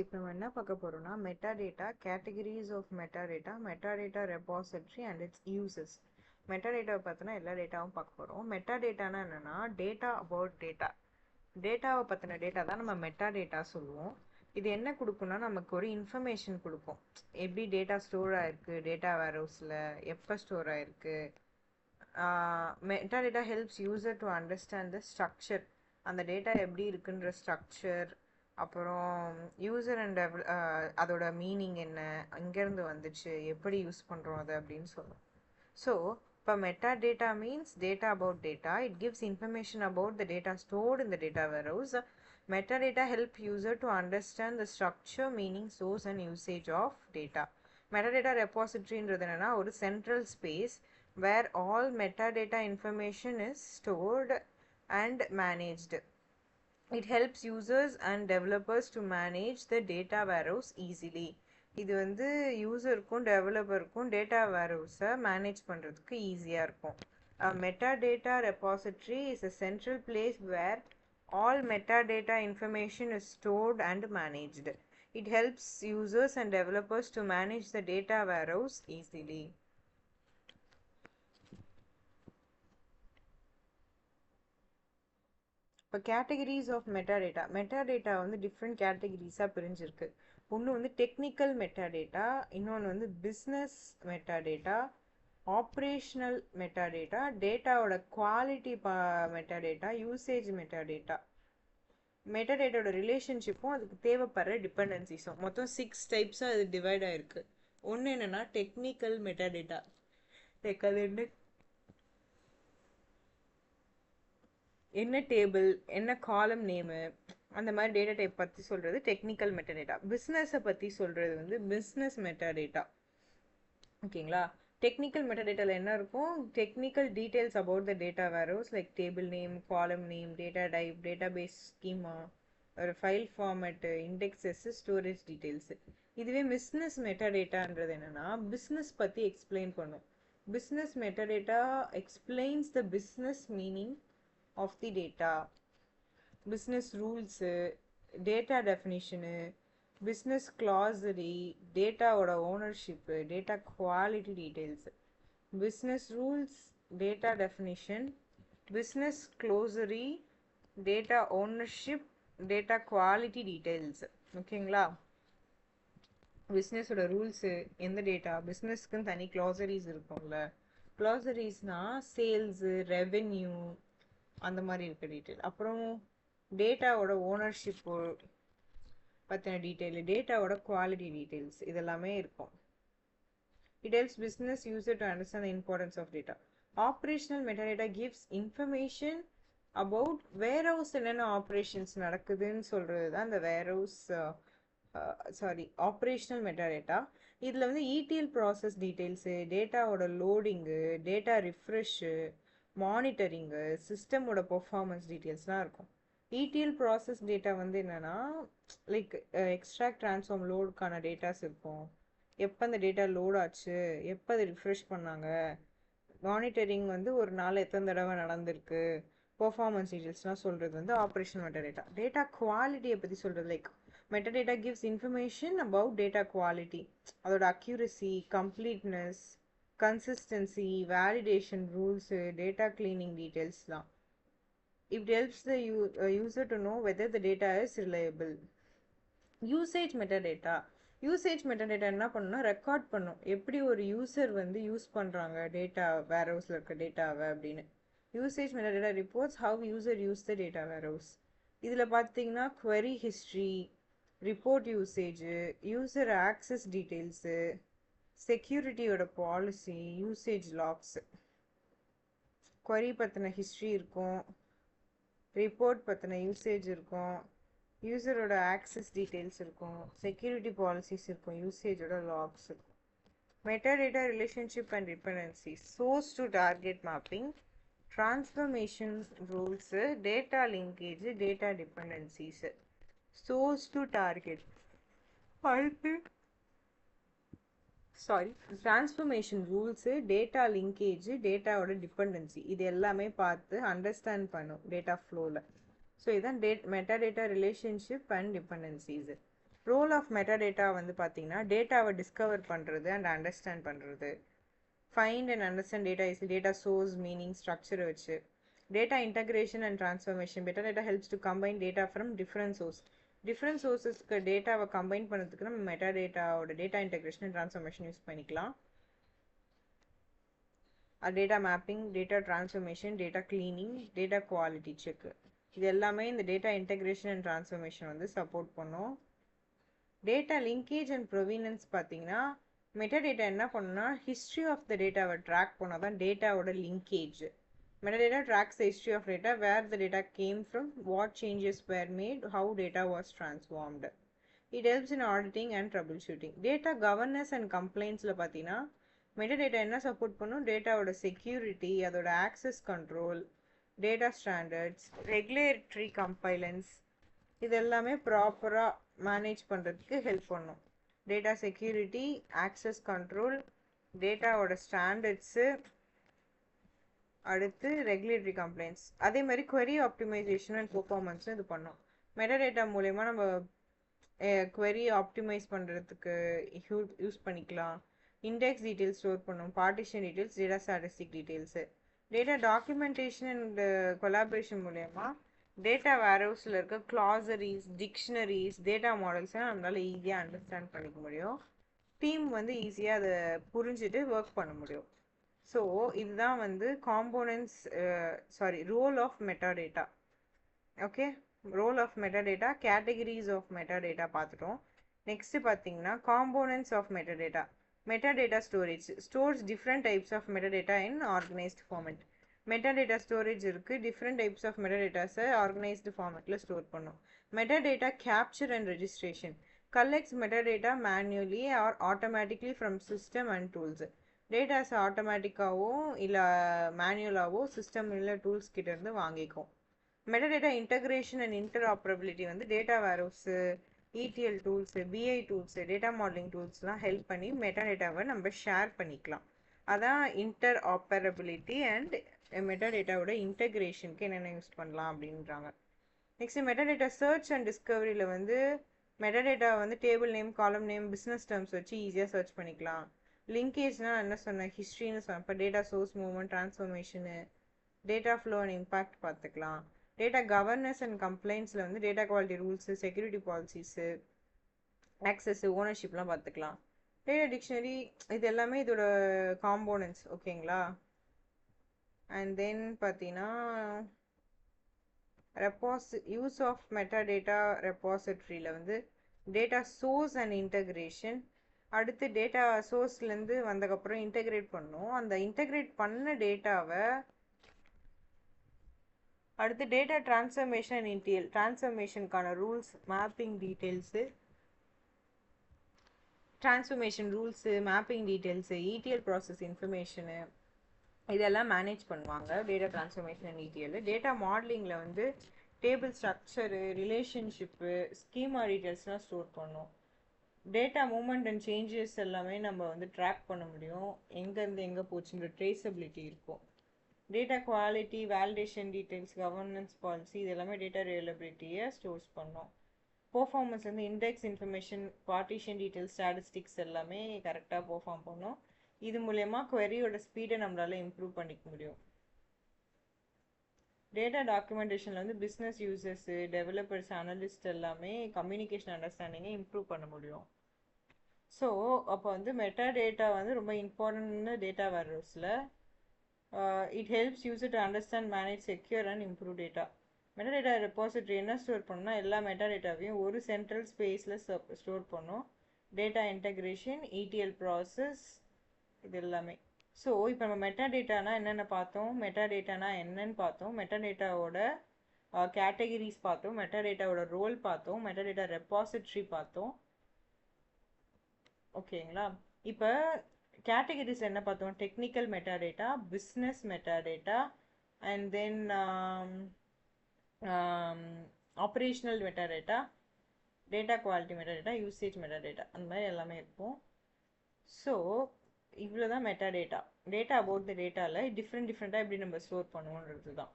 இப்போ நம்ம என்ன பார்க்க போறோம்னா metadata, categories of metadata, metadata repository and its uses. metadata பார்த்தோன்னா எல்லா டேட்டாவும் பார்க்க போறோம். metadataனா என்னன்னா டேட்டா அபவுட் டேட்டா. டேட்டாவை பற்றின டேட்டா தான் நம்ம metadata சொல்லுவோம். இது என்ன கொடுக்கும்னா நமக்கு ஒரு இன்ஃபர்மேஷன் கொடுக்கும். எப்படி டேட்டா ஸ்டோர் ஆயிருக்கு, டேட்டா வேர்ஹவுஸில் எப்போ ஸ்டோர் ஆயிருக்கு. metadata helps user to understand the structure. அந்த டேட்டா எப்படி இருக்குன்ற ஸ்ட்ரக்சர், அப்புறம் யூசர் அண்ட் அதோட மீனிங் என்ன, எங்கேருந்து வந்துச்சு, எப்படி யூஸ் பண்ணுறோம் அதை அப்படின்னு சொல்லுவோம். ஸோ இப்போ metadata means data about data. It gives information about the data stored in the data warehouse. Metadata help user to understand the structure, meaning, source and usage of data. metadata repositoryன்றது என்னன்னா ஒரு central space where all metadata information is stored and managed. It helps users and developers to manage the data warehouse easily. இது வந்து யூசருக்கும் டெவலப்பருக்கும் data வேர்ஹவுஸை manage பண்ணுறதுக்கு ஈஸியாக இருக்கும். metadata repository is a central place where all metadata information is stored and managed. It helps users and developers to manage the data warehouse easily. இப்போ categories of metadata. Metadata வந்து different கேட்டகரிஸாக பிரிஞ்சிருக்கு. ஒன்று வந்து technical metadata, இன்னொன்று வந்து business metadata, operational metadata, டேட்டாவோட quality metadata, usage metadata. மெட்டாடேட்டாவோட ரிலேஷன்ஷிப்பும் அதுக்கு தேவைப்படுற டிபெண்டன்சிஸும் மொத்தம் 6 டைப்ஸாக அது டிவைட் ஆகிருக்கு. ஒன்று என்னென்னா டெக்னிக்கல் மெட்டாடேட்டா. லைக் அது என்ன டேபிள், என்ன காலம் நேமு, அந்த மாதிரி டேட்டா டைப் பற்றி சொல்கிறது டெக்னிக்கல் மெட்டாடேட்டா. பிஸ்னஸை பற்றி சொல்கிறது வந்து பிஸ்னஸ் மெட்டாடேட்டா. ஓகேங்களா? டெக்னிக்கல் மெட்டாடேட்டாவில் என்ன இருக்கும்? Technical details about the data warehouse, like table name, column name, data type, database schema, ஒரு file format, indexes, storage details. இதுவே பிஸ்னஸ் மெட்டாடேட்டான்றது என்னென்னா பிஸ்னஸ் பற்றி எக்ஸ்பிளைன் பண்ணும். Business metadata explains the business meaning of the data, business rules, data definition, business glossary, data oda ownership, data quality details. Business rules, data definition, business glossary, data ownership, data quality details. ஓகேங்களா? பிஸ்னஸோட rules, எந்த data பிஸ்னஸ்க்குன்னு தனி groceries இருக்கும்ல. க்ளாசரிஸ்னால் sales, revenue, அந்த மாதிரி இருக்க detail. அப்புறம் டேட்டாவோட ownership பற்றின டீட்டெயில், டேட்டாவோட குவாலிட்டி டீட்டெயில்ஸ், இதெல்லாமே இருக்கும். It helps business user to understand the importance of data. Operational metadata gives information about warehouse என்னென்ன ஆப்ரேஷன்ஸ் நடக்குதுன்னு சொல்கிறது தான் இந்த வேர்ஹவுஸ் ஆப்ரேஷனல் மெட்டாடேட்டா. இதில் வந்து இடிஎல் ப்ராசஸ் டீட்டெயில்ஸு, டேட்டாவோட லோடிங்கு, டேட்டா ரிஃப்ரெஷ்ஷு, மானிட்டரிங்கு, சிஸ்டமோட பெர்ஃபார்மன்ஸ் டீட்டெயில்ஸ்லாம் இருக்கும். இடிஎல் ப்ராசஸ் டேட்டா வந்து என்னென்னா லைக் எக்ஸ்ட்ராக்ட் ட்ரான்ஸ்ஃபார்ம் லோடுக்கான டேட்டாஸ் இருக்கும். எப்போ அந்த டேட்டா லோட் ஆச்சு, எப்போ அதை ரிஃப்ரெஷ் பண்ணாங்க, மானிட்டரிங் வந்து ஒரு நாள் எத்தனை தடவை நடந்திருக்கு, பெர்ஃபார்மன்ஸ் டீட்டெயில்ஸ்லாம் சொல்கிறது வந்து ஆப்ரேஷனல் மெட்டாடேட்டா. டேட்டா குவாலிட்டியை பற்றி சொல்கிறது like metadata gives information about data quality, அதோட accuracy, completeness, consistency, validation rules, data cleaning details தான். It helps the user to know whether the data is reliable. Usage metadata. Usage metadata என்ன பண்ணுன்னா record பண்ணும், எப்படி ஒரு user வந்து use பண்ணுறாங்க data வேர்ஹவுஸில் இருக்க டேட்டாவை அப்படின்னு. Usage metadata reports how user use the data warehouse. இதில் பார்த்தீங்கன்னா query history, report usage, user access details, செக்யூரிட்டியோட பாலிசி, யூசேஜ் லாக்ஸு. query பற்றின ஹிஸ்ட்ரி இருக்கும், ரிப்போர்ட் பற்றின யூசேஜ் இருக்கும், யூசரோட ஆக்சஸ் டீட்டெயில்ஸ் இருக்கும், செக்யூரிட்டி பாலிசிஸ் இருக்கும், யூசேஜோட லாக்ஸ் இருக்கும். Metadata relationship and dependencies. Source to target mapping, transformation rules, data linkage, data dependencies. Source to target அடுத்து டிரான்ஸ்ஃபர்மேஷன் ரூல்ஸு, டேட்டா லிங்கேஜ், டேட்டாவோட டிபெண்டன்சி, இது எல்லாமே பார்த்து அண்டர்ஸ்டாண்ட் பண்ணும் டேட்டா ஃப்ளோவில். ஸோ இதுதான் metadata relationship and dependencies. Role of metadata வந்து பார்த்தீங்கன்னா டேட்டாவை டிஸ்கவர் பண்ணுறது அண்ட் அண்டர்ஸ்டாண்ட் பண்ணுறது. Find and understand data is data source meaning structure வச்சு. Data integration and transformation. Metadata helps to combine data from different source. Different சோர்ஸஸ்க்கு டேட்டாவை combine பண்ணுறதுக்கு நம்ம மெட்டாடேட்டாவோட data integration and transformation use பண்ணிக்கலாம். Data mapping, data transformation, data cleaning, data quality check. இது எல்லாமே இந்த டேட்டா இன்டகிரேஷன் அண்ட் ட்ரான்ஸ்ஃபர்மேஷன் வந்து சப்போர்ட் பண்ணும். டேட்டா லிங்கேஜ் அண்ட் ப்ரொவீனன்ஸ் பார்த்தீங்கன்னா மெட்டாடேட்டா என்ன பண்ணுன்னா ஹிஸ்ட்ரி ஆஃப் த டேட்டாவை ட்ராக் பண்ணால் தான் டேட்டாவோட linkage. Metadata tracks the history of data, where the data came from, what changes were made, how data was transformed. It helps in auditing and troubleshooting. Data governance and complaints la pathina metadata enna support பண்ணும் டேட்டாவோட security, அதோட access control, data standards, regulatory compliance இது எல்லாமே ப்ராப்பராக manage பண்ணுறதுக்கு help பண்ணும். Data security, access control, டேட்டாவோட standards, அடுத்து ரெகுலேட்டரி கம்ப்ளைண்ட்ஸ். அதே மாதிரி query ஆப்டிமைசேஷன் அண்ட் பெர்ஃபார்மன்ஸும் இது பண்ணோம். மெட்டாடேட்டா மூலயமா நம்ம query ஆப்டிமைஸ் பண்ணுறதுக்கு யூஸ் பண்ணிக்கலாம். இண்டெக்ஸ் டீட்டெயில்ஸ் ஸ்டோர் பண்ணும், partition details, data statistic details. Data documentation and collaboration மூலயமா டேட்டா வேர்ஹவுஸில் இருக்க கிளாசரிஸ், டிக்ஷனரிஸ், டேட்டா மாடல்ஸை நம்மளால் ஈஸியாக அண்டர்ஸ்டாண்ட் பண்ணிக்க முடியும். டீம் வந்து ஈஸியாக அதை புரிஞ்சுட்டு ஒர்க் பண்ண முடியும். ஸோ இதுதான் வந்து role of metadata. Okay, role of metadata, categories of metadata பார்த்துட்டோம். நெக்ஸ்ட் பார்த்தீங்கன்னா components of metadata. Metadata storage stores different types of metadata in organised format. Metadata storage இருக்குது, டிஃப்ரெண்ட் டைப்ஸ் ஆஃப் மெட்டாடேட்டாஸை organised ஃபார்மேட்டில் store பண்ணும். Metadata capture and registration collects metadata manually or automatically from system and tools. டேட்டாஸை ஆட்டோமேட்டிக்காகவும் இல்லை மேனுவலாகவோ system இல்லை tools கிட்டேருந்து வாங்கிக்கும். மெட்டாடேட்டா இன்டகிரேஷன் அண்ட் இன்டர்ஆப்ரபிலிட்டி வந்து data வேர்ஹவுஸு, ETL tools, BI tools, data modelling டூல்ஸ்லாம் ஹெல்ப் பண்ணி மெட்டாடேட்டாவை நம்ம ஷேர் பண்ணிக்கலாம். அதான் இன்டர்ஆப்ரபிலிட்டி அண்ட் மெட்டாடேட்டாவோட இன்டகிரேஷனுக்கு என்னென்ன யூஸ் பண்ணலாம் அப்படின்றாங்க. நெக்ஸ்ட் மெட்டாடேட்டா சர்ச் அண்ட் டிஸ்கவரியில் வந்து மெட்டாடேட்டா வந்து table name, column name, business terms வச்சு ஈஸியாக சர்ச் பண்ணிக்கலாம். லிங்கேஜ்னால் என்ன சொன்னேன், ஹிஸ்ட்ரின்னு சொன்னேன். இப்போ data source, movement, transformation, data flow and impact பார்த்துக்கலாம். டேட்டா கவர்னன்ஸ் அண்ட் கம்ப்ளைண்ட்ஸில் வந்து data quality rules, security policies, access, ஓனர்ஷிப்லாம் பார்த்துக்கலாம். டேட்டா டிக்ஷனரி இது எல்லாமே இதோட காம்போனன்ட்ஸ். ஓகேங்களா? அண்ட் தென் பார்த்தீங்கன்னா யூஸ் ஆஃப் மெட்டாடேட்டா ரெப்பாசிட்ரியில் வந்து டேட்டா சோர்ஸ் அண்ட் இன்டகிரேஷன். அடுத்து டேட்டா சோர்ஸ்லேருந்து வந்ததுக்கப்புறம் இன்டகிரேட் பண்ணணும். அந்த இன்டகிரேட் பண்ண டேட்டாவை அடுத்து டேட்டா ட்ரான்ஸ்ஃபர்மேஷன் அண்ட் ETL ட்ரான்ஸ்ஃபர்மேஷனுக்கான rules, mapping details, transformation rules, mapping details, ETL process information இதெல்லாம் மேனேஜ் பண்ணுவாங்க data transformation and ETL. Data மாடலிங்கில் வந்து டேபிள் ஸ்ட்ரக்சரு, ரிலேஷன்ஷிப்பு, ஸ்கீமா டீட்டெயில்ஸ்லாம் ஸ்டோர் பண்ணும். டேட்டா மூவ்மெண்ட் அண்ட் சேஞ்சஸ் எல்லாமே நம்ம வந்து ட்ராக் பண்ண முடியும், எங்கேருந்து எங்கே போச்சுன்ற ட்ரேசபிலிட்டி இருக்கும். Data quality, validation details, governance policy இது எல்லாமே டேட்டா ரிலையபிலிட்டியை ஸ்டோர்ஸ் பண்ணோம். பெர்ஃபார்மன்ஸ் வந்து index information, partition details, statistics எல்லாமே கரெக்டாக பெர்ஃபார்ம் பண்ணோம். இது மூலயமா queryயோட ஸ்பீடை நம்மளால இம்ப்ரூவ் பண்ணிக்க முடியும். டேட்டா டாக்குமெண்டேஷனில் வந்து பிஸ்னஸ் யூசர்ஸு, டெவலப்பர்ஸ், அனலிஸ்ட் எல்லாமே கம்யூனிகேஷன் அண்டர்ஸ்டாண்டிங்கை இம்ப்ரூவ் பண்ண முடியும். ஸோ அப்போ வந்து மெட்டாடேட்டா வந்து ரொம்ப இம்பார்ட்டன்ட்னு டேட்டா வேர்ஹவுஸில் it helps user to understand, manage, secure and improve data. Metadata repository என்ன ஸ்டோர் பண்ணணும்னா எல்லா மெட்டாடேட்டாவையும் ஒரு சென்ட்ரல் ஸ்பேஸில் ஸ்டோர் பண்ணும். டேட்டா இன்டகிரேஷன், ETL ப்ராசஸ் இது எல்லாமே. ஸோ இப்போ நம்ம மெட்டாடேட்டானா என்னென்ன பார்த்தோம், மெட்டாடேட்டானா என்னன்னு பார்த்தோம், மெட்டாடேட்டாவோட கேட்டகரிஸ் பார்த்தோம், மெட்டாடேட்டாவோட ரோல் பார்த்தோம், மெட்டாடேட்டா ரெப்பாசிட்ரி பார்த்தோம். ஓகேங்களா? இப்போ கேட்டகரிஸ் என்ன பார்த்தோம், technical metadata, business metadata, and then operational metadata, data quality metadata, usage metadata, அந்த மாதிரி எல்லாமே இருக்கும். ஸோ இவ்வளோ தான் மெட்டாடேட்டா. டேட்டா அபவுட் த டேட்டாவில் டிஃப்ரெண்ட்டாக எப்படி நம்ம ஸ்டோர் பண்ணுவோன்றது தான்.